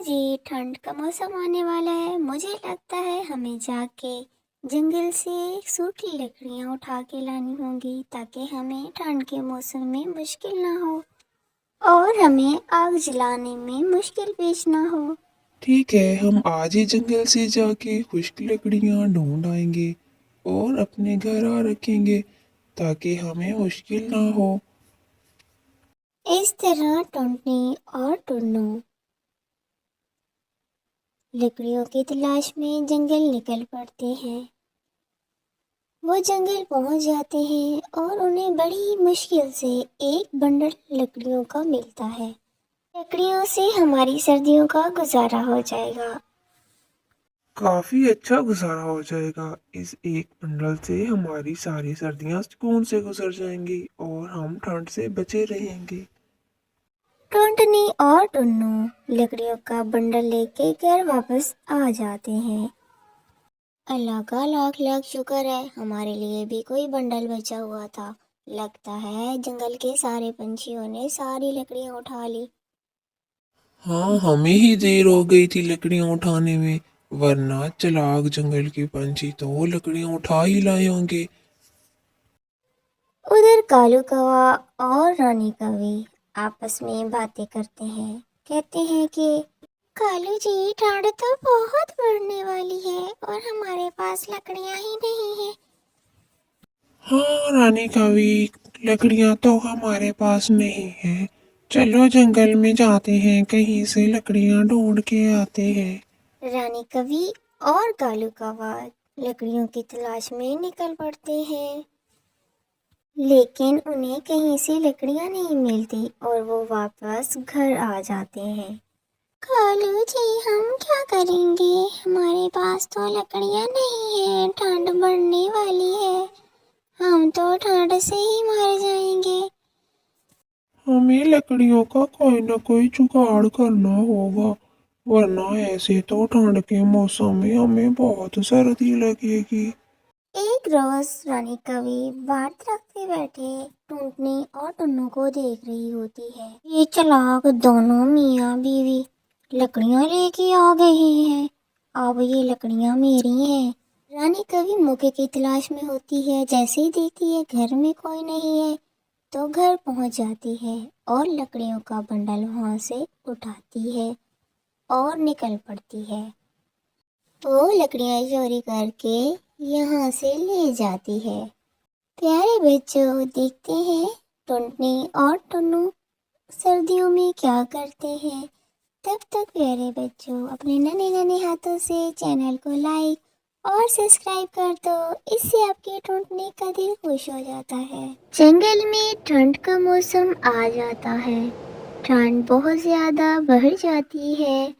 जी, ठंड का मौसम आने वाला है। मुझे लगता है हमें जाके जंगल से सूखी लकड़ियाँ उठा के लानी होंगी ताकि हमें ठंड के मौसम में मुश्किल ना हो और हमें आग जलाने में मुश्किल पेश ना हो। ठीक है, हम आज ही जंगल से जाके खुश्क लकड़ियाँ ढूंढ आएंगे और अपने घर आ रखेंगे ताकि हमें मुश्किल ना हो। इस तरह टुनटुनी और टुन्नू लकड़ियों की तलाश में जंगल निकल पड़ते हैं। वो जंगल पहुंच जाते हैं और उन्हें बड़ी मुश्किल से एक बंडल लकड़ियों का मिलता है। लकड़ियों से हमारी सर्दियों का गुजारा हो जाएगा। काफी अच्छा गुजारा हो जाएगा। इस एक बंडल से हमारी सारी सर्दियाँ सुकून से गुजर जाएंगी और हम ठंड से बचे रहेंगे। टुनटुनी और टुन्नू लकड़ियों का बंडल लेके घर वापस आ जाते हैं। अल्लाह का लाख लाख शुक्र है, हमारे लिए भी कोई बंडल बचा हुआ था। लगता है जंगल के सारे पंछियों ने सारी लकड़ियां उठा ली। हाँ, हमें ही देर हो गई थी लकड़ियाँ उठाने में, वरना चालाक जंगल के पंछी तो वो लकड़ियाँ उठा ही लाए होंगे। उधर कालू कौवा और रानी कौवी आपस में बातें करते हैं। कहते हैं कि कालू जी, ठंड तो बहुत बढ़ने वाली है और हमारे पास लकड़ियां ही नहीं है। हाँ रानी कवि, लकड़ियाँ तो हमारे पास नहीं है। चलो जंगल में जाते हैं, कहीं से लकड़ियाँ ढूंढ के आते हैं। रानी कवि और कालू कौवा लकड़ियों की तलाश में निकल पड़ते हैं, लेकिन उन्हें कहीं से लकड़ियां नहीं मिलती और वो वापस घर आ जाते हैं। कालू जी, हम क्या करेंगे? हमारे पास तो लकड़ियां नहीं है, ठंड बढ़ने वाली है, हम तो ठंड से ही मर जाएंगे। हमें लकड़ियों का कोई ना कोई जुगाड़ करना होगा, वरना ऐसे तो ठंड के मौसम में हमें बहुत सर्दी लगेगी। एक रोज रानी कवि बात रखते बैठे टुनटुनी और टुन्नू को देख रही होती है। ये चालाक दोनों मियाँ बीवी लकड़ियां लेके आ गए हैं। अब ये लकड़ियां मेरी हैं। रानी कवि मौके की तलाश में होती है। जैसे ही देखती है घर में कोई नहीं है तो घर पहुंच जाती है और लकड़ियों का बंडल वहां से उठाती है और निकल पड़ती है। वो लकड़ियां चोरी करके यहाँ से ले जाती है। प्यारे बच्चों, देखते हैं टुनटुनी और टुन्नू सर्दियों में क्या करते हैं। तब तक प्यारे बच्चों अपने नन्हे नन्हे हाथों से चैनल को लाइक और सब्सक्राइब कर दो। इससे आपके टुनटुनी का दिल खुश हो जाता है। जंगल में ठंड का मौसम आ जाता है। ठंड बहुत ज्यादा बढ़ जाती है।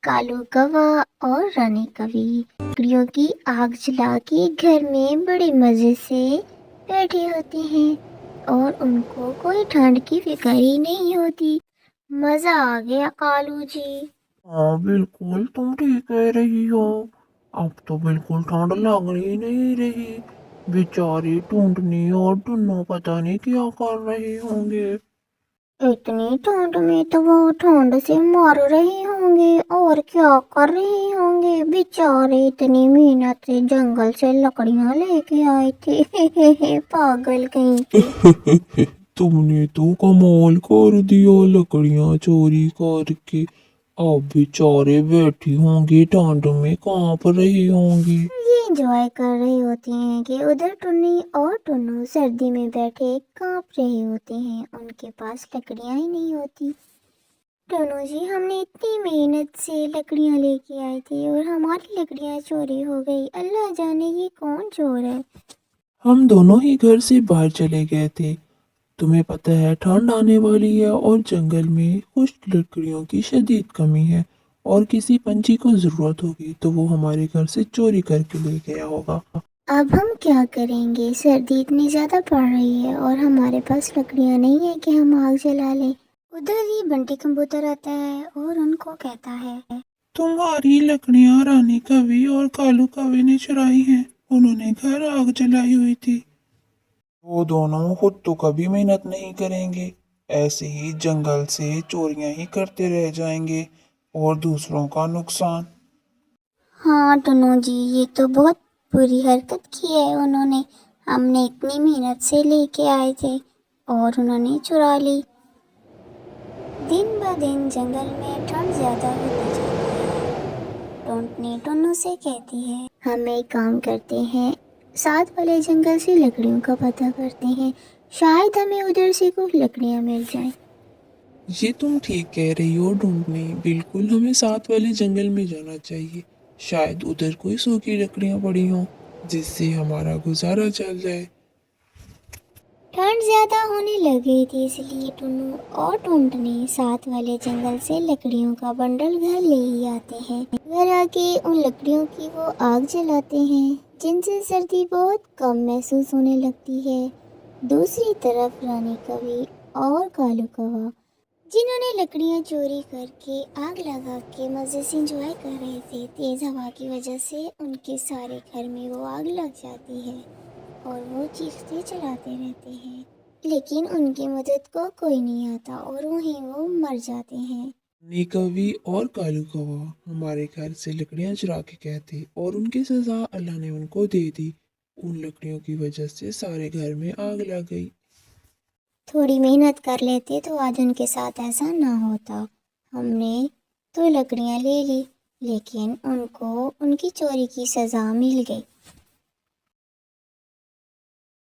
कालू कौवा और रानी कवि लकड़ियों की आग जला के घर में बड़े मजे से बैठे होते हैं और उनको कोई ठंड की फिक्र ही नहीं होती। मजा आ गया कालू जी। हाँ बिल्कुल, तुम ठीक कह रही हो। अब तो बिल्कुल ठंड लग ही नहीं रही। बेचारे टूंटनी और टुन्नू पता नहीं क्या कर रहे होंगे। इतनी ठंड में तो वो ठंड से मर रहे होंगे और क्या कर रहे होंगे। बेचारे इतनी मेहनत से जंगल से लकड़ियां लेके आए थे। पागल कहीं के। तुमने तो कमाल कर दिया लकड़ियां चोरी करके। अब बेचारे बैठी होंगी ठंड में कांप रही होंगी। ये एंजॉय कर रहे होते हैं कि उधर टुन्नी और टुन्नू सर्दी में बैठे कांप रहे होते हैं। उनके पास लकड़ियां ही नहीं होती। टुन्नू जी, हमने इतनी मेहनत से लकड़ियां लेके आए थे और हमारी लकड़ियां चोरी हो गई। अल्लाह जाने ये कौन चोर है। हम दोनों ही घर से बाहर चले गए थे। तुम्हें पता है ठंड आने वाली है और जंगल में खुश्क लकड़ियों की शदीद कमी है, और किसी पंछी को जरूरत होगी तो वो हमारे घर से चोरी करके ले गया होगा। अब हम क्या करेंगे? सर्दी इतनी ज्यादा पड़ रही है और हमारे पास लकड़ियां नहीं है कि हम आग जला लें। उधर ही बंटी कबूतर आता है और उनको कहता है, तुम्हारी लकड़ियां रानी कवि और कालू कवि ने चुराई हैं। उन्होंने घर आग जलाई हुई थी। वो दोनों खुद तो कभी मेहनत नहीं करेंगे, ऐसे ही जंगल से चोरियां ही करते रह जाएंगे। और दूसरों का नुकसान। हाँ टुन्नू जी, ये तो बहुत बुरी हरकत की है उन्होंने। हमने इतनी मेहनत से लेके आए थे और उन्होंने चुरा ली। दिन ब दिन जंगल में ठंड ज्यादा होती जाती है। टोंटनी टुन्नू से कहती है, हम एक काम करते हैं, साथ वाले जंगल से लकड़ियों का पता करते हैं, शायद हमें उधर से कुछ लकड़ियां मिल जाएं। ये तुम ठीक कह रही हो ढूंढनी, बिल्कुल हमें साथ वाले जंगल में जाना चाहिए। शायद उधर कोई सूखी लकड़ियां पड़ी हों जिससे हमारा गुजारा चल जाए। ठंड ज्यादा होने लग गई थी, इसलिए टुन्नू और टुनटुनी साथ वाले जंगल से लकड़ियों का बंडल घर ले ही आते हैं। घर आके उन लकड़ियों की वो आग जलाते हैं, जिनसे सर्दी बहुत कम महसूस होने लगती है। दूसरी तरफ रानी कवि और कालू कौवा, जिन्होंने लकड़ियां चोरी करके आग लगा के मजे से एंजॉय कर रहे थे, तेज हवा की वजह से उनके सारे घर में वो आग लग जाती है और वो चीखते चलाते रहते हैं, लेकिन उनकी मदद को कोई नहीं आता और वहीं वो मर जाते हैं। नीकवी और कालू कौवा हमारे घर से लकड़ियां चुरा के गए थे और उनकी सजा अल्लाह ने उनको दे दी। उन लकड़ियों की वजह से सारे घर में आग लग गई। थोड़ी मेहनत कर लेते तो आज उनके साथ ऐसा ना होता। हमने तो लकड़ियां ले ली, लेकिन उनको उनकी चोरी की सजा मिल गई।